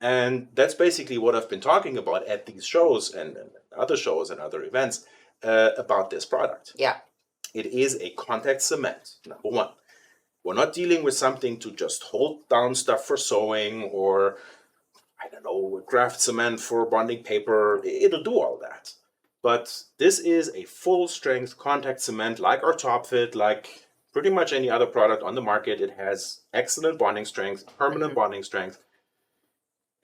And that's basically what I've been talking about at these shows and other shows and other events about this product. Yeah. It is a contact cement, number one. We're not dealing with something to just hold down stuff for sewing or, I don't know, craft cement for bonding paper. It'll do all that. But this is a full strength contact cement like our Top Fit, like pretty much any other product on the market. It has excellent bonding strength, permanent bonding strength.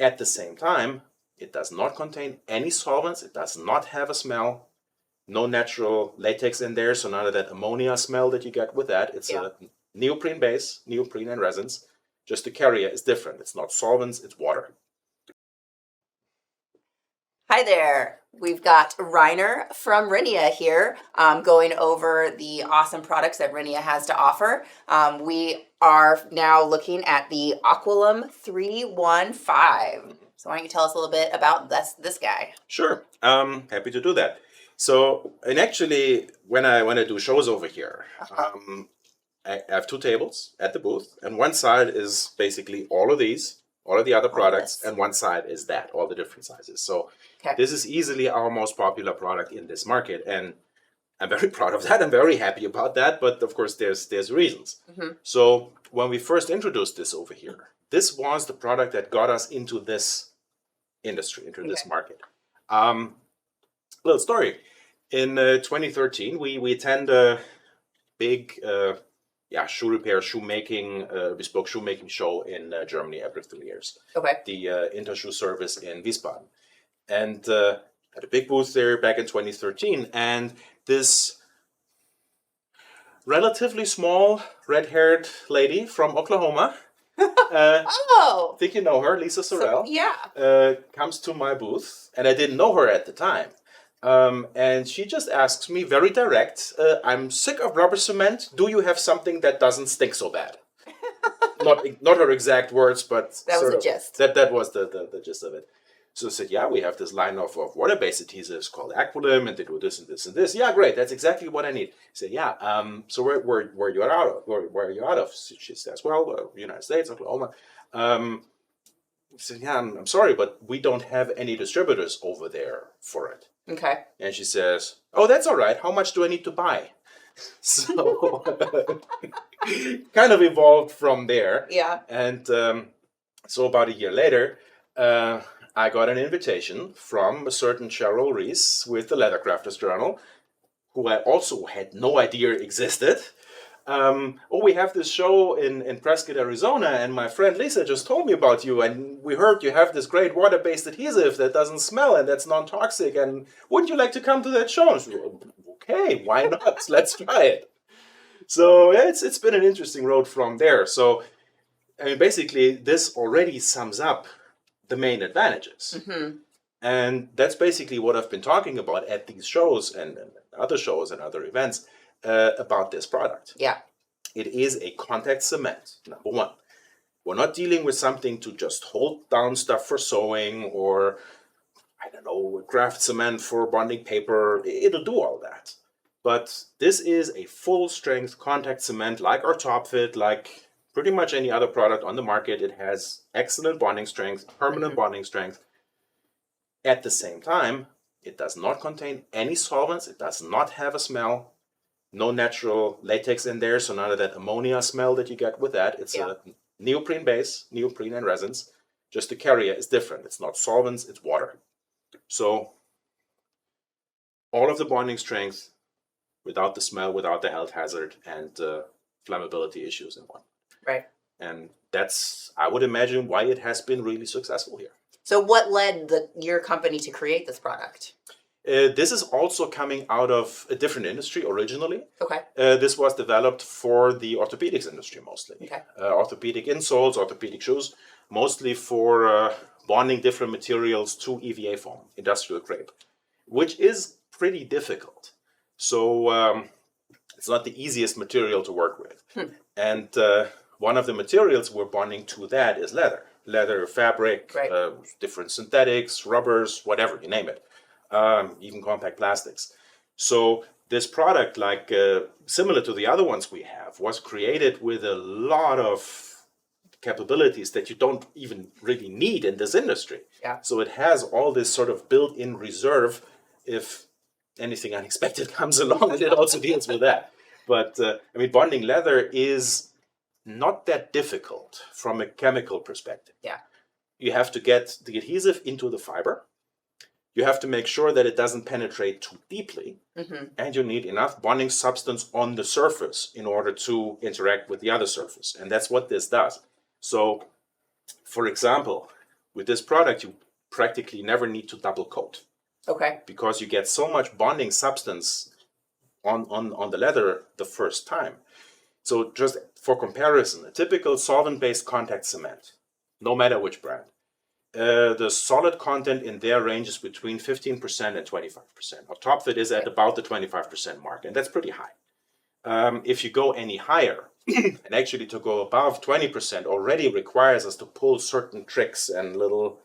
At the same time, it does not contain any solvents. It does not have a smell. No natural latex in there, so none of that ammonia smell that you get with that. It's a neoprene base, neoprene and resins. Just the carrier is different. It's not solvents, it's water. Hi there. We've got Rainer from Renia here going over the awesome products that Renia has to offer. We are now looking at the Aquilim 315. So why don't you tell us a little bit about this guy? Sure. Happy to do that. So, and actually, when I do shows over here, I have two tables at the booth, and one side is basically all of these, all of the other products, and one side is that, all the different sizes. So this is easily our most popular product in this market, and I'm very proud of that. I'm very happy about that, but of course there's reasons. So when we first introduced this over here, this was the product that got us into this industry, into this market. Little story. In 2013, we attend a big shoe repair, shoemaking, bespoke shoemaking show in Germany every 3 years. The Intershoe Service in Wiesbaden. And had a big booth there back in 2013. And this relatively small, red-haired lady from Oklahoma, think you know her, Lisa Sorrell, comes to my booth. And I didn't know her at the time. And she just asks me very direct, I'm sick of rubber cement. Do you have something that doesn't stink so bad? not her exact words, but that was the gist. That was the gist of it. So I said, yeah, we have this line of water-based adhesives called Aquilim, and they do this and this and this. Yeah, great. That's exactly what I need. I said, yeah. So where you out of? Where are you out of? She says, well, United States, Oklahoma. I said, yeah, I'm sorry, but we don't have any distributors over there for it. Okay. And she says, oh, that's all right. How much do I need to buy? So kind of evolved from there. Yeah. And so about a year later, I got an invitation from a certain Cheryl Reese with the Leather Crafters Journal, who I also had no idea existed. We have this show in Prescott, Arizona, and my friend Lisa just told me about you, and we heard you have this great water-based adhesive that doesn't smell and that's non-toxic, and wouldn't you like to come to that show? And said, okay, why not? Let's try it. So it's been an interesting road from there. So, I mean, basically, this already sums up the main advantages. And that's basically what I've been talking about at these shows and other shows and other events about this product. Yeah. It is a contact cement, number one. We're not dealing with something to just hold down stuff for sewing or, I don't know, craft cement for bonding paper. It'll do all that. But this is a full strength contact cement like our Top Fit, like pretty much any other product on the market. It has excellent bonding strength, permanent bonding strength. At the same time, it does not contain any solvents. It does not have a smell. No natural latex in there, so none of that ammonia smell that you get with that. It's a neoprene base, neoprene and resins. Just the carrier is different. It's not solvents, it's water. So all of the bonding strength without the smell, without the health hazard and flammability issues and whatnot. Right. And that's, I would imagine, why it has been really successful here. So what led your company to create this product? This is also coming out of a different industry originally. Okay. This was developed for the orthopedics industry mostly. Okay. Orthopedic insoles, orthopedic shoes, mostly for bonding different materials to EVA foam, industrial grade, which is pretty difficult. So it's not the easiest material to work with. And one of the materials we're bonding to that is leather. Leather, fabric, different synthetics, rubbers, whatever, you name it. Even compact plastics. So this product, like similar to the other ones we have, was created with a lot of capabilities that you don't even really need in this industry. Yeah. So it has all this sort of built-in reserve if anything unexpected comes along, and it also deals with that. But I mean, bonding leather is not that difficult from a chemical perspective. Yeah. You have to get the adhesive into the fiber. You have to make sure that it doesn't penetrate too deeply. And you need enough bonding substance on the surface in order to interact with the other surface. And that's what this does. So, for example, with this product, you practically never need to double coat. Okay. Because you get so much bonding substance on the leather the first time. So just for comparison, a typical solvent-based contact cement, no matter which brand, the solid content in there ranges between 15% and 25%. On top of it is at about the 25% mark, and that's pretty high. If you go any higher, and actually to go above 20% already requires us to pull certain tricks and little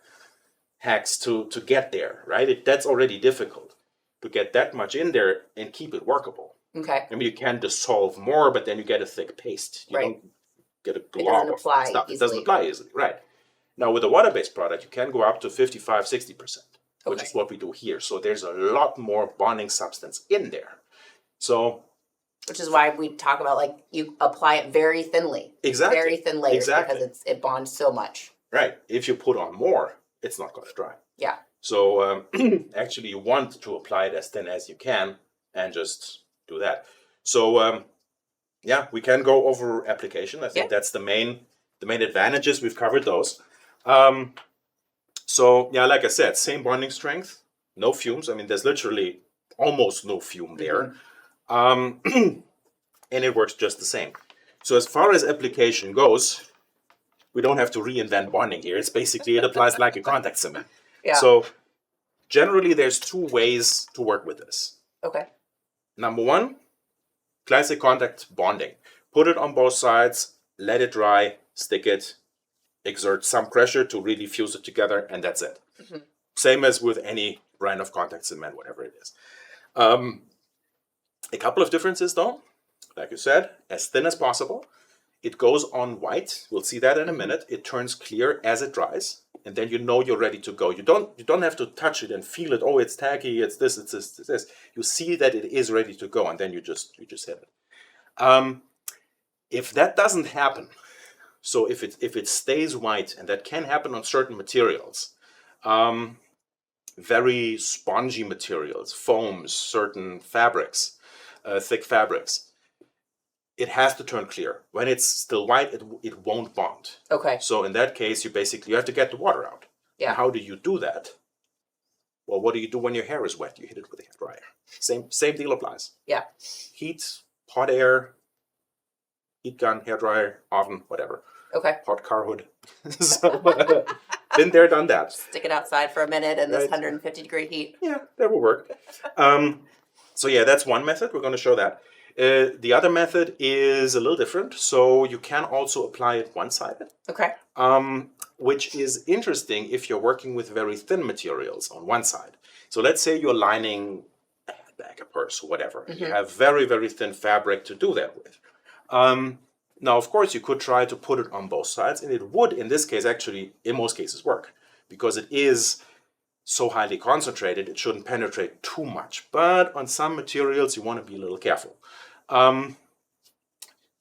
hacks to get there, right? That's already difficult to get that much in there and keep it workable. Okay. I mean, you can dissolve more, but then you get a thick paste. You don't get a glob of stuff. It doesn't apply easily, right? Now, with a water-based product, you can go up to 55, 60%, which is what we do here. So there's a lot more bonding substance in there. So, which is why we talk about, like, you apply it very thinly. Exactly. Very thin layers because it bonds so much. Right. If you put on more, it's not going to dry. Yeah. So actually, you want to apply it as thin as you can and just do that. So yeah, we can go over application. I think that's the main advantages. We've covered those. So yeah, like I said, same bonding strength, no fumes. I mean, there's literally almost no fume there. And it works just the same. So as far as application goes, we don't have to reinvent bonding here. It's basically, it applies like a contact cement. Yeah. So generally there's two ways to work with this. Okay. Number one, classic contact bonding. Put it on both sides, let it dry, stick it, exert some pressure to really fuse it together, and that's it. Same as with any brand of contact cement, whatever it is. A couple of differences though. Like you said, as thin as possible. It goes on white. We'll see that in a minute. It turns clear as it dries, and then you know you're ready to go. You don't have to touch it and feel it. Oh, it's tacky. It's this. It's this. It's this. You see that it is ready to go, and then you just hit it. If that doesn't happen, so if it stays white, and that can happen on certain materials, very spongy materials, foams, certain fabrics, thick fabrics. It has to turn clear. When it's still white, it won't bond. Okay. So in that case, you have to get the water out. Yeah. And how do you do that? Well, what do you do when your hair is wet? You hit it with a hair dryer. Same deal applies. Yeah. Heat, hot air, heat gun, hair dryer, oven, whatever. Okay. Hot car hood. So, been there, done that. Stick it outside for a minute in this 150-degree heat. Yeah, that will work. So yeah, that's one method. We're going to show that. The other method is a little different. So you can also apply it one-sided. Okay. Which is interesting if you're working with very thin materials on one side. So let's say you're lining a handbag, a purse, whatever. You have very, very thin fabric to do that with. Now, of course, you could try to put it on both sides, and it would, in this case, actually, in most cases, work. Because it is so highly concentrated, it shouldn't penetrate too much. But on some materials, you want to be a little careful.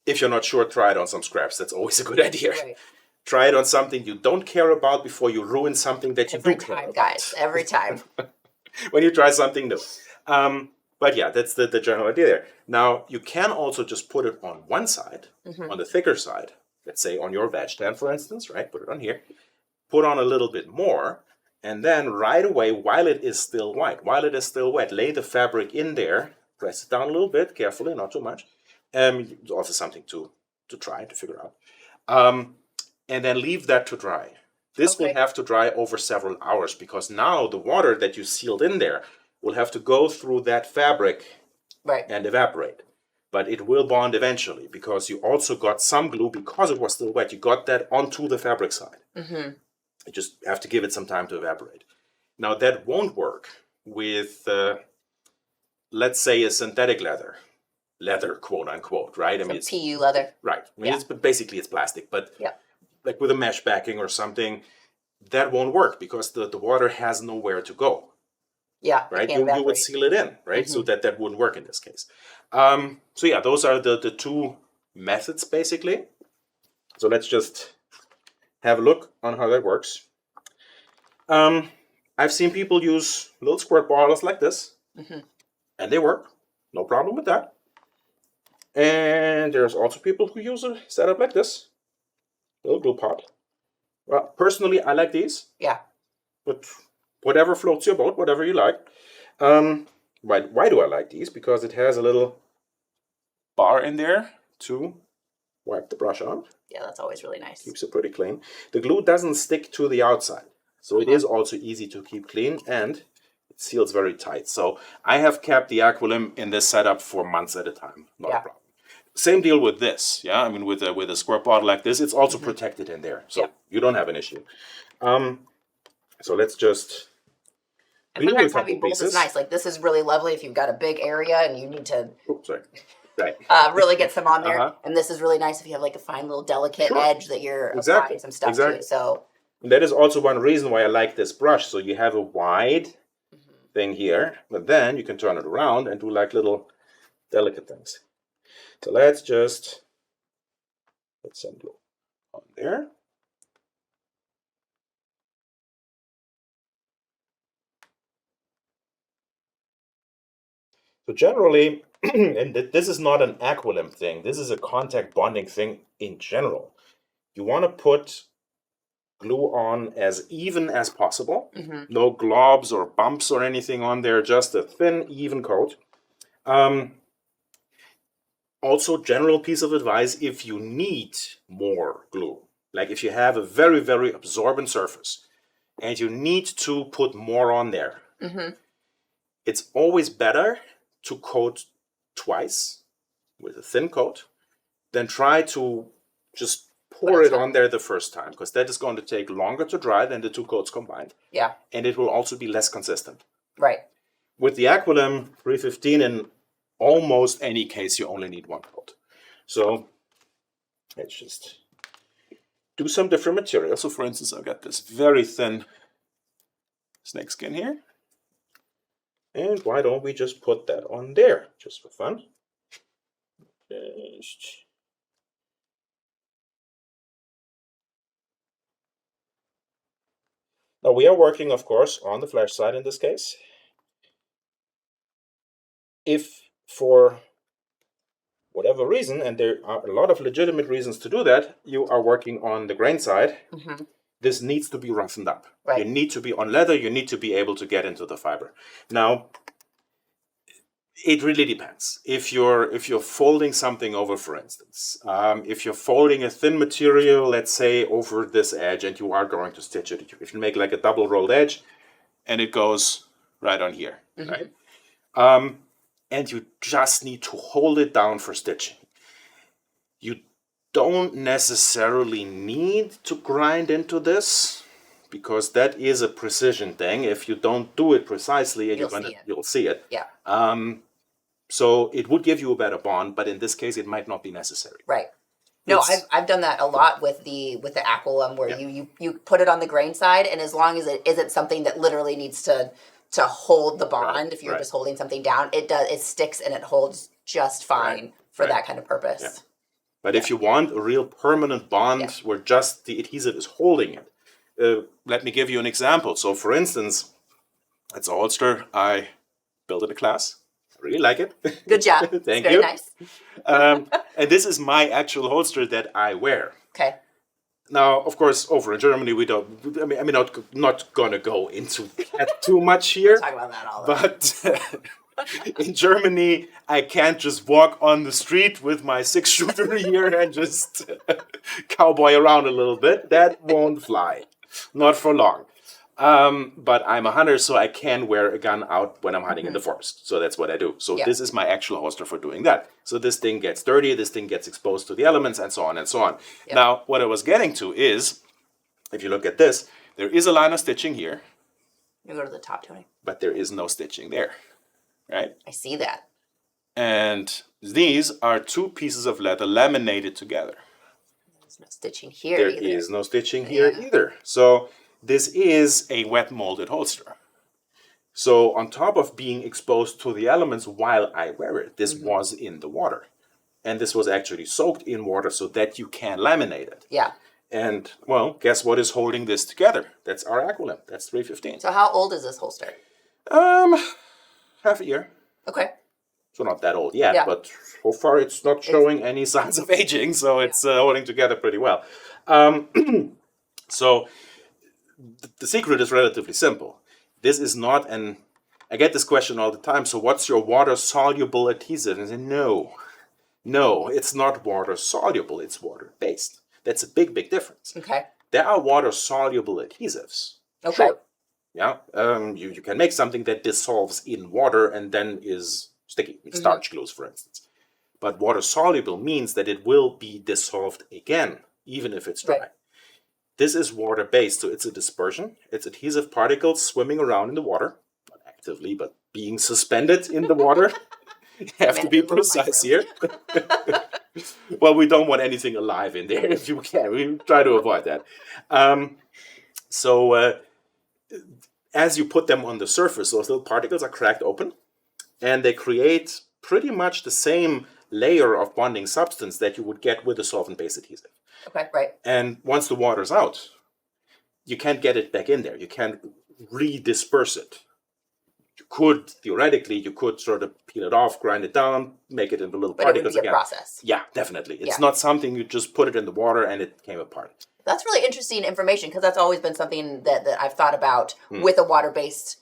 If you're not sure, try it on some scraps. That's always a good idea. Right. Try it on something you don't care about before you ruin something that you do care about. Guys, every time. When you try something new. But yeah, that's the general idea there. Now, you can also just put it on one side, on the thicker side. Let's say on your veg stand, for instance, right? Put it on here. Put on a little bit more. And then right away, while it is still white, while it is still wet, lay the fabric in there. Press it down a little bit, carefully, not too much. It's also something to try, to figure out. And then leave that to dry. This will have to dry over several hours because now the water that you sealed in there will have to go through that fabric and evaporate. But it will bond eventually because you also got some glue, because it was still wet, you got that onto the fabric side. You just have to give it some time to evaporate. Now that won't work with, let's say, a synthetic leather, quote unquote, right? I mean, it's PU leather. Right. I mean, it's plastic, but like with a mesh backing or something, that won't work because the water has nowhere to go. Yeah, Right? it can't You would evaporate. seal it in, right? So that wouldn't work in this case. So yeah, those are the two methods basically. So let's just have a look on how that works. I've seen people use little squirt bottles like this, and they work. No problem with that. And there's also people who use a setup like this, little glue pot. Well, personally, I like these. Yeah. But whatever floats your boat, whatever you like. Why do I like these? Because it has a little bar in there to wipe the brush on. Yeah, that's always really nice. Keeps it pretty clean. The glue doesn't stick to the outside, so it is also easy to keep clean, and it seals very tight. So I have kept the Aquilim in this setup for months at a time. Not a problem. Same deal with this. Yeah, I mean with a squirt bottle like this, it's also protected in there, so you don't have an issue. So let's just. And sometimes having both is nice. Like this is really lovely if you've got a big area and you need to. Oops, sorry. Right. Really get some on there. And this is really nice if you have like a fine little delicate edge that you're applying some stuff to. So and that is also one reason why I like this brush. So you have a wide thing here, but then you can turn it around and do like little delicate things. So let's just put some glue on there. So generally, and this is not an Aquilim thing, this is a contact bonding thing in general. You want to put glue on as even as possible. No globs or bumps or anything on there, just a thin, even coat. Also, general piece of advice, if you need more glue, like if you have a very, very absorbent surface and you need to put more on there, it's always better to coat twice with a thin coat than try to just pour it on there the first time, because that is going to take longer to dry than the two coats combined. Yeah. And it will also be less consistent. Right. With the Aquilim 315, in almost any case, you only need one coat. So let's just do some different materials. So for instance, I've got this very thin snakeskin here. And why don't we just put that on there, just for fun? Just... Now we are working, of course, on the flash side in this case. If for whatever reason, and there are a lot of legitimate reasons to do that, you are working on the grain side, this needs to be roughened up. Right. You need to be on leather, you need to be able to get into the fiber. Now, it really depends. If you're folding something over, for instance, if you're folding a thin material, let's say over this edge, and you are going to stitch it, if you make like a double rolled edge, and it goes right on here, right? And you just need to hold it down for stitching. You don't necessarily need to grind into this, because that is a precision thing. If you don't do it precisely, you'll see it. Yeah. So it would give you a better bond, but in this case, it might not be necessary. Right. No, I've done that a lot with the Aquilim, where you put it on the grain side, and as long as it isn't something that literally needs to hold the bond, if you're just holding something down, it sticks and it holds just fine for that kind of purpose. Yeah. But if you want a real permanent bond where just the adhesive is holding it, let me give you an example. So for instance, it's a holster I built in a class. I really like it. Good job. Thank you. Very nice. And this is my actual holster that I wear. Okay. Now, of course, over in Germany, we don't. I mean, not gonna go into that too much here. Talk about that all. But in Germany, I can't just walk on the street with my 6-shooter here and just cowboy around a little bit. That won't fly, not for long. But I'm a hunter, so I can wear a gun out when I'm hunting in the forest. So that's what I do. So this is my actual holster for doing that. So this thing gets dirty, this thing gets exposed to the elements, and so on and so on. Yep. Now, what I was getting to is, if you look at this, there is a line of stitching here. You go to the top, Tony. But there is no stitching there, right? I see that. And these are two pieces of leather laminated together. No stitching here There either. is no stitching here either. So this is a wet molded holster. So on top of being exposed to the elements while I wear it, this was in the water. And this was actually soaked in water so that you can laminate it. Yeah. And, well, guess what is holding this together? That's our Aquilim. That's 315. So how old is this holster? Half a year. Okay. So not that old yet, but so far it's not showing any signs of aging, so it's holding together pretty well. So the secret is relatively simple. This is not an... I get this question all the time, so what's your water-soluble adhesive? And I say, no, it's not water-soluble, it's water-based. That's a big, big difference. Okay. There are water-soluble adhesives. Okay. Sure. Yeah, you can make something that dissolves in water and then is sticky, starch glues, for instance. But water-soluble means that it will be dissolved again, even if it's dry. Right. This is water-based, so it's a dispersion. It's adhesive particles swimming around in the water, not actively, but being suspended in the water. You have to be precise here. Well, we don't want anything alive in there if you can. We try to avoid that. As you put them on the surface, those little particles are cracked open, and they create pretty much the same layer of bonding substance that you would get with a solvent-based adhesive. Okay, right. And once the water's out, you can't get it back in there. You can't redisperse it. Theoretically, you could sort of peel it off, grind it down, make it into little particles again. But it would be a process. Yeah, definitely. It's not something you just put it in the water and it came apart. That's really interesting information, because that's always been something that I've thought about with a water-based,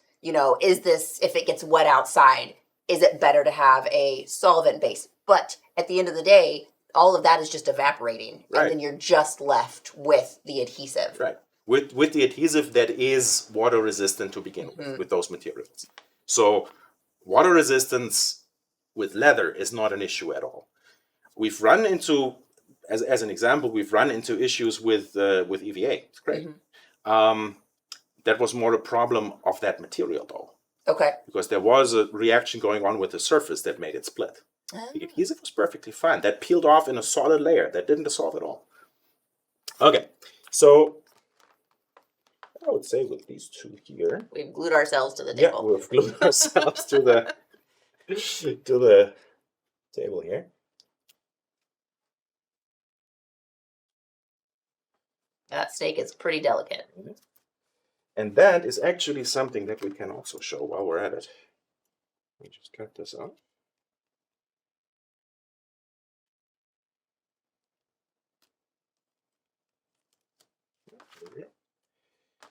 is this, if it gets wet outside, is it better to have a solvent base? But at the end of the day, all of that is just evaporating, and then you're just left with the adhesive. Right. With the adhesive that is water resistant to begin with those materials. So water resistance with leather is not an issue at all. We've run into, as an example, we've run into issues with EVA. It's great. That was more a problem of that material, though. Okay. Because there was a reaction going on with the surface that made it split. The adhesive was perfectly fine. That peeled off in a solid layer. That didn't dissolve at all. Okay, so I would say with these two here, we've glued ourselves to the table. Yeah, we've glued ourselves to the table here. That steak is pretty delicate. And that is actually something that we can also show while we're at it. Let me just cut this out.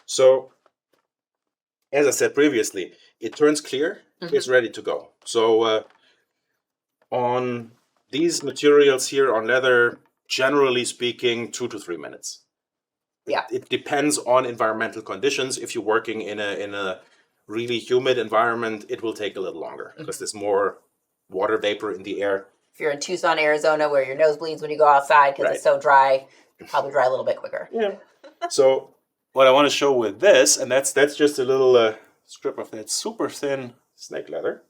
So, as I said previously, it turns clear, it's ready to go. So, on these materials here, on leather, generally speaking, 2 to 3 minutes. Yeah. It depends on environmental conditions. If you're working in a really humid environment, it will take a little longer because there's more water vapor in the air. If you're in Tucson, Arizona, where your nose bleeds when you go outside because it's so dry, it'll probably dry a little bit quicker. Yeah. So what I want to show with this, and that's just a little strip of that super thin snake leather.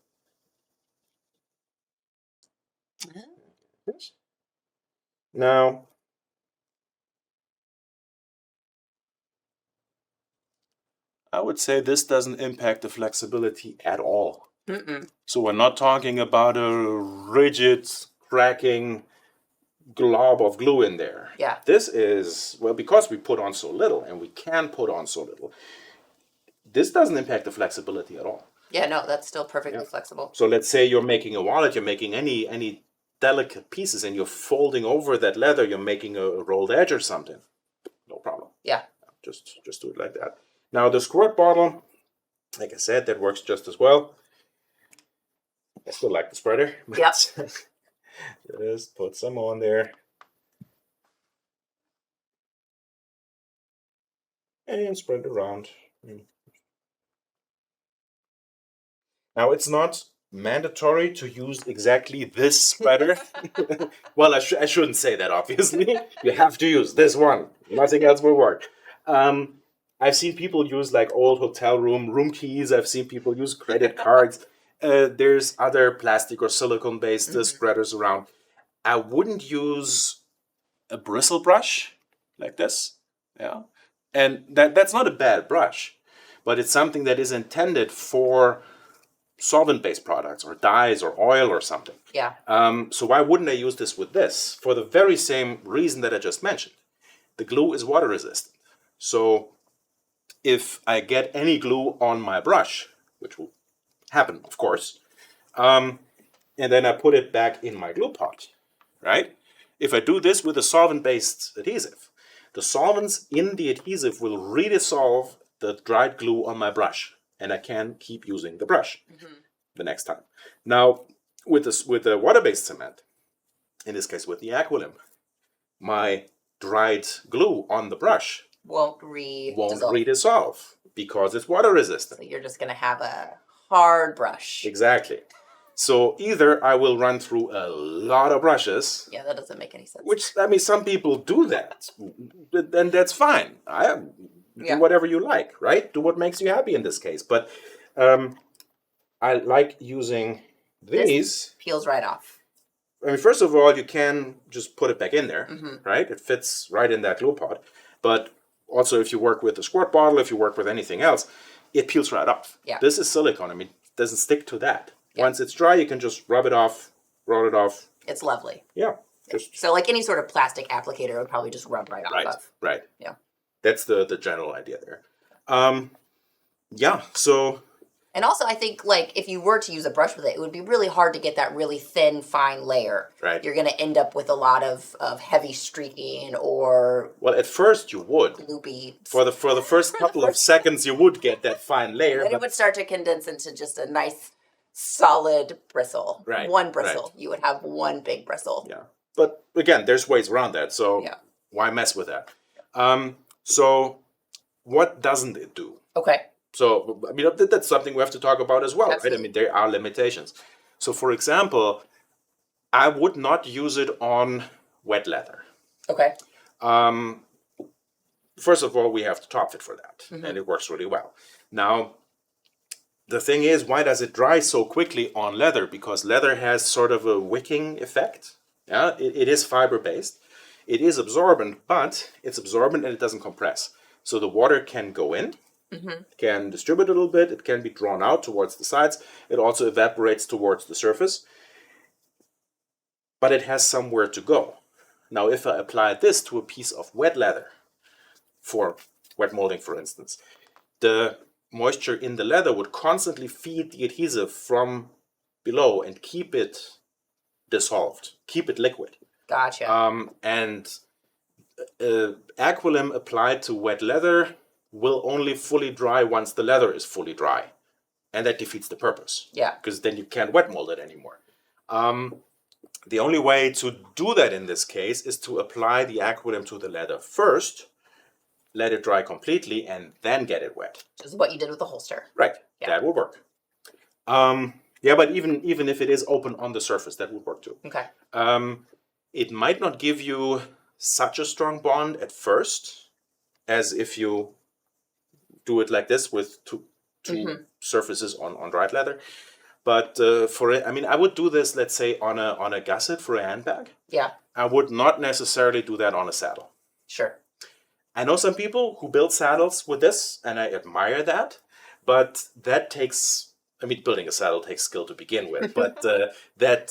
Now, I would say this doesn't impact the flexibility at all. So we're not talking about a rigid, cracking glob of glue in there. Yeah. This is, well, because we put on so little, and we can put on so little, this doesn't impact the flexibility at all. Yeah, no, that's still perfectly flexible. So let's say you're making a wallet, you're making any delicate pieces, and you're folding over that leather, you're making a rolled edge or something. No problem. Yeah. Just do it like that. Now the squirt bottle, like I said, that works just as well. I still like the spreader. Yep. Just put some on there. And spread it around. Now it's not mandatory to use exactly this spreader. Well, I shouldn't say that, obviously. You have to use this one. Nothing else will work. I've seen people use like old hotel room keys. I've seen people use credit cards. There's other plastic or silicone-based spreaders around. I wouldn't use a bristle brush like this, yeah, and that's not a bad brush, but it's something that is intended for solvent-based products or dyes or oil or something. Yeah. So why wouldn't I use this with this? For the very same reason that I just mentioned. The glue is water resistant. So if I get any glue on my brush, which will happen, of course, and then I put it back in my glue pot, right? If I do this with a solvent-based adhesive, the solvents in the adhesive will redissolve the dried glue on my brush, and I can keep using the brush the next time. Now, with the water-based cement, in this case with the Aquilim, my dried glue on the brush Won't won't redissolve. redissolve because it's water resistant. So you're just going to have a hard brush. Exactly. So either I will run through a lot of brushes. Yeah, that doesn't make any sense. Which, I mean, some people do that. And that's fine. Do whatever you like, right? Do what makes you happy in this case. But I like using these. This peels right off. I mean, first of all, you can just put it back in there, right? It fits right in that glue pot. But also, if you work with a squirt bottle, if you work with anything else, it peels right off. Yeah. This is silicone. I mean, it doesn't stick to that. Yeah. Once it's dry, you can just rub it off, roll it off. It's lovely. Yeah. So like any sort of plastic applicator would probably just rub right off of. Right. Yeah. That's the general idea there. Yeah, so... And also, I think, like, if you were to use a brush with it, it would be really hard to get that really thin, fine layer. Right. You're going to end up with a lot of heavy streaking or... Well, at first you would. Gloopy. For the first couple of seconds, you would get that fine layer. And then it would start to condense into just a nice, solid bristle. Right. One bristle. Right. You would have one big bristle. Yeah. But, again, there's ways around that, so why mess with that? So, what doesn't it do? Okay. So, I mean, that's something we have to talk about as well, Absolutely. right? I mean, there are limitations. So, for example, I would not use it on wet leather. Okay. First of all, we have the top fit for that, and it works really well. Now, the thing is, why does it dry so quickly on leather? Because leather has sort of a wicking effect. Yeah, it is fiber-based. It is absorbent, but it's absorbent and it doesn't compress. So the water can go in, can distribute a little bit, it can be drawn out towards the sides. It also evaporates towards the surface. But it has somewhere to go. Now, if I apply this to a piece of wet leather, for wet molding, for instance, the moisture in the leather would constantly feed the adhesive from below and keep it dissolved, keep it liquid. Gotcha. And Aquilim applied to wet leather will only fully dry once the leather is fully dry. And that defeats the purpose. Yeah. Because then you can't wet mold it anymore. The only way to do that in this case is to apply the Aquilim to the leather first, let it dry completely, and then get it wet. Which is what you did with the holster. Right. Yeah. That will work. Yeah, but even if it is open on the surface, that would work too. Okay. It might not give you such a strong bond at first as if you do it like this with two surfaces on dried leather. But for it, I mean, I would do this, let's say, on a gusset for a handbag. Yeah. I would not necessarily do that on a saddle. Sure. I know some people who build saddles with this, and I admire that. But that takes, I mean, building a saddle takes skill to begin with, but that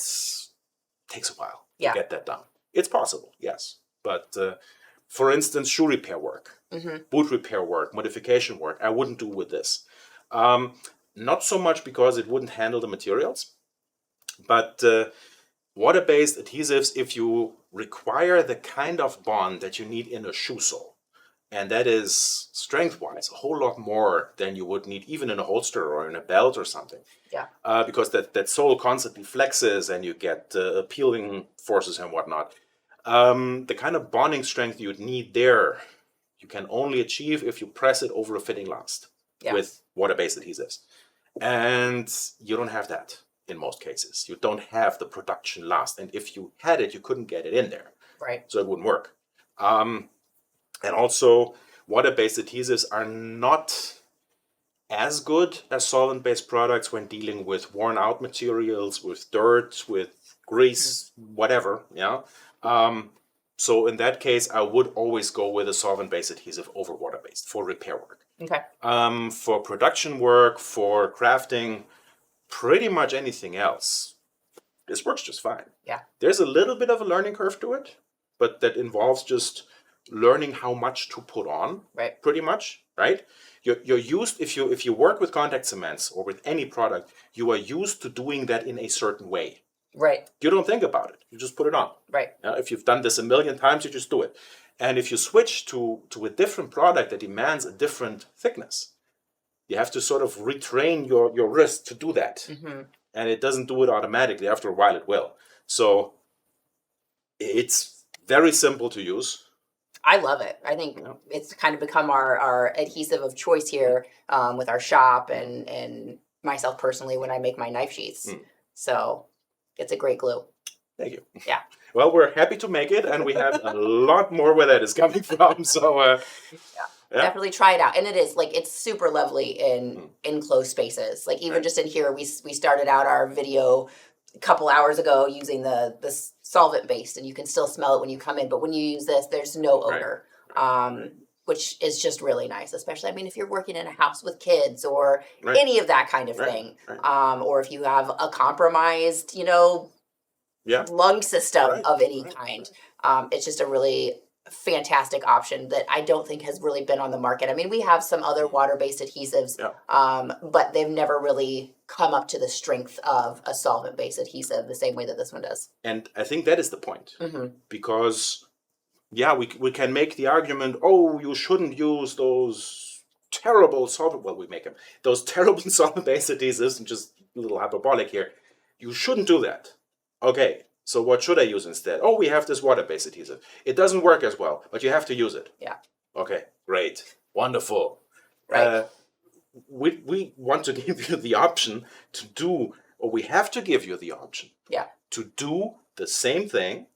takes a while to get that done. It's possible, yes. But for instance, shoe repair work, boot repair work, modification work, I wouldn't do with this. Not so much because it wouldn't handle the materials, but water-based adhesives, if you require the kind of bond that you need in a shoe sole, and that is strength-wise a whole lot more than you would need even in a holster or in a belt or something. Yeah. Because that sole constantly flexes and you get peeling forces and whatnot. The kind of bonding strength you'd need there, you can only achieve if you press it over a fitting last with water-based adhesives. And you don't have that in most cases. You don't have the production last. And if you had it, you couldn't get it in there. Right. So it wouldn't work. And also, water-based adhesives are not as good as solvent-based products when dealing with worn-out materials, with dirt, with grease, whatever. Yeah. So in that case, I would always go with a solvent-based adhesive over water-based for repair work. Okay. For production work, for crafting, pretty much anything else, this works just fine. Yeah. There's a little bit of a learning curve to it, but that involves just learning how much to put on. Right. Pretty much, right? You're used, if you work with contact cements or with any product, you are used to doing that in a certain way. Right. You don't think about it. You just put it on. Right. If you've done this a million times, you just do it. And if you switch to a different product that demands a different thickness, you have to sort of retrain your wrist to do that. Mm-hmm. And it doesn't do it automatically. After a while, it will. So it's very simple to use. I love it. I think it's kind of become our adhesive of choice here with our shop and myself personally when I make my knife sheaths. So it's a great glue. Thank you. Yeah. Well, we're happy to make it, and we have a lot more where that is coming from. So yeah. Definitely try it out. And it is like it's super lovely in enclosed spaces. Like even just in here, we started out our video a couple hours ago using the solvent based, and you can still smell it when you come in. But when you use this, there's no odor, which is just really nice. Especially, I mean, if you're working in a house with kids or any of that kind of thing, or if you have a compromised, lung system of any kind, it's just a really fantastic option that I don't think has really been on the market. I mean, we have some other water-based adhesives, but they've never really come up to the strength of a solvent-based adhesive the same way that this one does. And I think that is the point. Because, we can make the argument, oh, you shouldn't use those terrible those terrible solvent-based adhesives, and just a little hyperbolic here. You shouldn't do that. Okay. So what should I use instead? Oh, we have this water-based adhesive. It doesn't work as well, but you have to use it. Yeah. Okay, great. Wonderful. Right. We want to give you the option to do, or we have to give you the option to do the same thing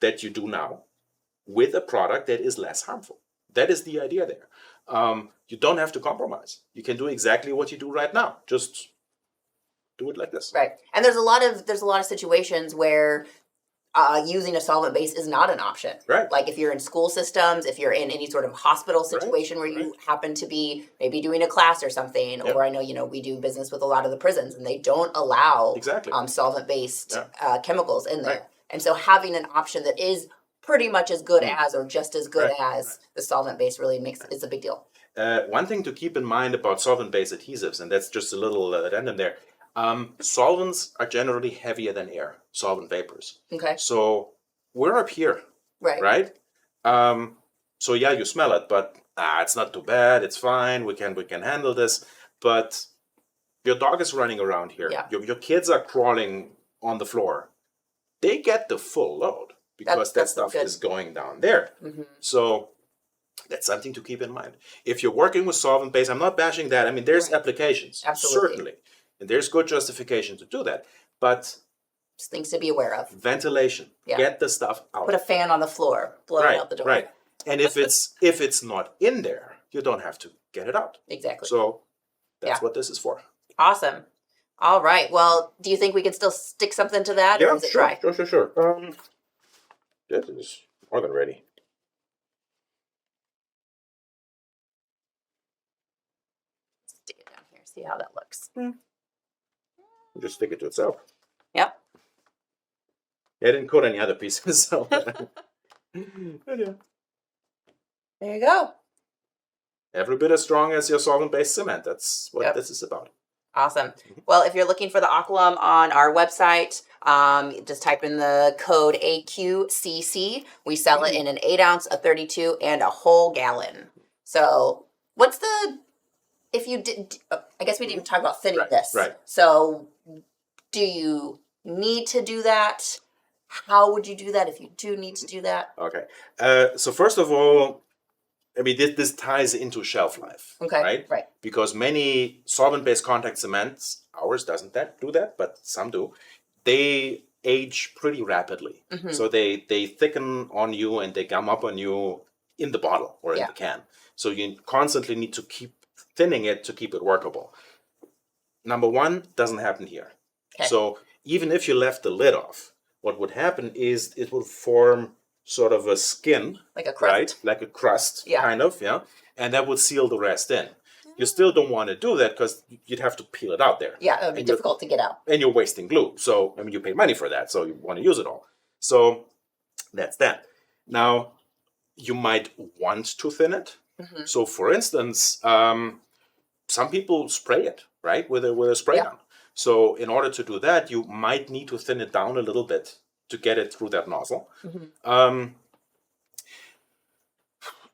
that you do now with a product that is less harmful. That is the idea there. You don't have to compromise. You can do exactly what you do right now. Just do it like this. Right. And there's a lot of situations where using a solvent base is not an option. Right. Like if you're in school systems, if you're in any sort of hospital situation where you happen to be maybe doing a class or something, or I know, we do business with a lot of the prisons and they don't allow solvent-based chemicals in there. And so having an option that is pretty much as good as or just as good as the solvent-based really is a big deal. One thing to keep in mind about solvent-based adhesives, and that's just a little addendum there, solvents are generally heavier than air, solvent vapors. Okay. So we're up here, right? So you smell it, but it's not too bad. It's fine. We can handle this. But your dog is running around here. Yeah. Your kids are crawling on the floor. They get the full load because that stuff is going down there. So that's something to keep in mind. If you're working with solvent-based, I'm not bashing that. I mean, there's applications, certainly. And there's good justification to do that. But just things to be aware of. Ventilation. Get the stuff out. Put a fan on the floor. Blow it out the door. Right. And if it's not in there, you don't have to get it out. Exactly. So that's what this is for. Awesome. All right. Well, do you think we could still stick something to that? Or is it dry? Sure. This is more than ready. Stick it down here. See how that looks. Just stick it to itself. Yep. I didn't coat any other pieces, so. There you go. Every bit as strong as your solvent-based cement. That's what this is about. Awesome. Well, if you're looking for the Aquilim on our website, just type in the code AQCC. We sell it in an 8-ounce, a 32, and a whole gallon. So what's if you did, I guess we didn't even talk about thinning this. Right. So do you need to do that? How would you do that if you do need to do that? Okay. So first of all, I mean, this ties into shelf life. Okay. Right? Because many solvent-based contact cements, ours doesn't do that, but some do, they age pretty rapidly. So they thicken on you and they gum up on you in the bottle or in the can. So you constantly need to keep thinning it to keep it workable. Number one, doesn't happen here. Okay. So even if you left the lid off, what would happen is it will form sort of a skin, Like a crust. right? Like a crust, Yeah. kind of, yeah. And that would seal the rest in. You still don't want to do that because you'd have to peel it out there. Yeah, it would be difficult to get out. And you're wasting glue. So, I mean, you pay money for that, so you want to use it all. So that's that. Now, you might want to thin it. Mm-hmm. So, for instance, some people spray it, right, with a spray gun. So, in order to do that, you might need to thin it down a little bit to get it through that nozzle. Mm-hmm.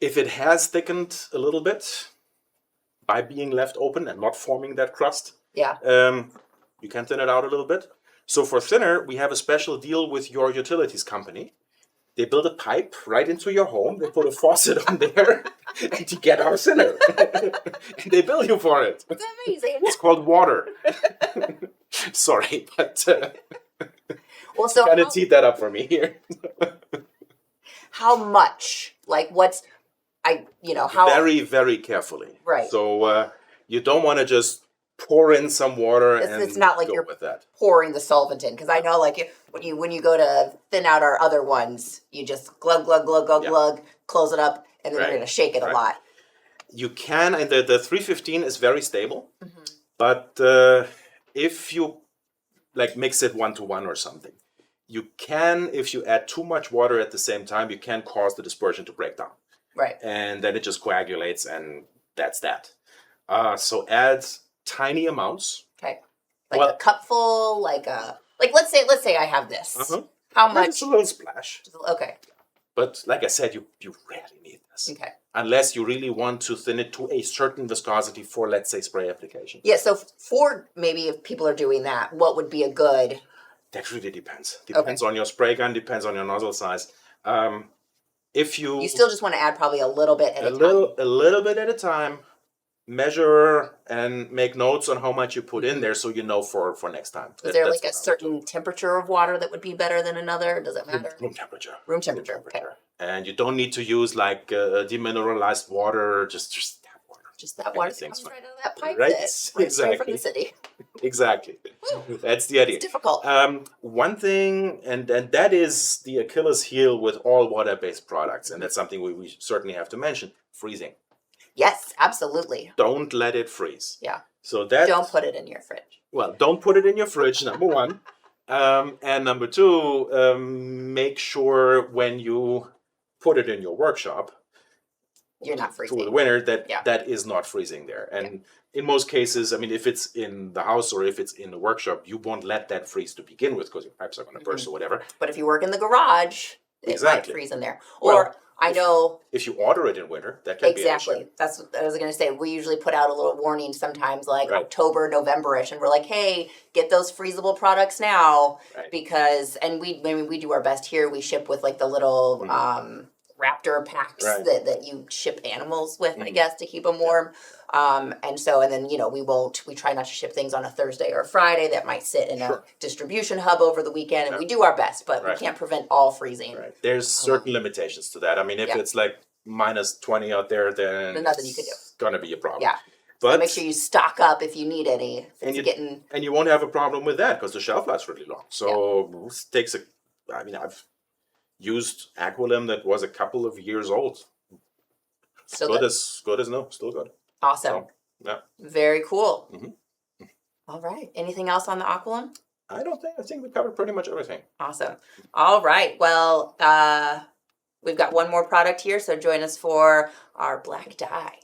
If it has thickened a little bit by being left open and not forming that crust, you can thin it out a little bit. So for thinner, we have a special deal with your utilities company. They build a pipe right into your home. They put a faucet on there and you get our thinner. And they bill you for it. It's amazing. It's called water. Sorry, but well, so kind of teed that up for me here. How much? Like what's how very, very carefully. Right. So you don't want to just pour in some water it's not like go you're with that. pouring the solvent in, because I know like when you go to thin out our other ones, you just glug glug glug glug glug, close it up, and then you're going to shake it a lot. You can, and the 315 is very stable, but if you like mix it 1-to-1 or something, you can, if you add too much water at the same time, you can cause the dispersion to break down. Right. And then it just coagulates, and that's that. So add tiny amounts. Okay. Like a cupful, let's say I have this. How much? Just a little splash. Okay. But like I said, you rarely need this. Okay. Unless you really want to thin it to a certain viscosity for, let's say, spray application. Yeah, so for maybe if people are doing that, what would be a good... That really depends. Depends on your spray gun, depends on your nozzle size. If you still just want to add probably a little bit at a time. A little bit at a time. Measure and make notes on how much you put in there, so you know for next time. Is there like a certain temperature of water that would be better than another? Does it matter? Room temperature. Room temperature. Okay. And you don't need to use like demineralized water. Just tap water. Just that water comes right out of that pipe. Right. Exactly. Straight from the city. Exactly. That's the idea. It's difficult. One thing, and that is the Achilles heel with all water-based products, and that's something we certainly have to mention: freezing. Yes, absolutely. Don't let it freeze. Yeah. So that don't put it in your fridge. Well, don't put it in your fridge, number one. And number two, make sure when you put it in your workshop, you're not freezing through the winter, that is not freezing there. And in most cases, I mean, if it's in the house or if it's in the workshop, you won't let that freeze to begin with because your pipes are going to burst or whatever. But if you work in the garage, it might freeze in there. Or I know if you order it in winter, that can be an issue. That's what I was going to say. We usually put out a little warning sometimes, like October, November-ish, and we're like, "Hey, get those freezable products now," because when we do our best here. We ship with like the little Raptor packs that you ship animals with, I guess, to keep them warm. And then we try not to ship things on a Thursday or a Friday that might sit in a distribution hub over the weekend, and we do our best, but we can't prevent all freezing. Right. There's certain limitations to that. I mean, if it's like minus 20 out there, then there's nothing you can do. It's gonna be a problem. Yeah. But so make sure you stock up if you need any. And you won't have a problem with that because the shelf life's really long. So it takes I've used Aquilim that was a couple of years old. Still good as new. Still good. Awesome. So, very cool. All right. Anything else on the Aquilim? I think we covered pretty much everything. Awesome. All right. Well, we've got one more product here, so join us for our black dye.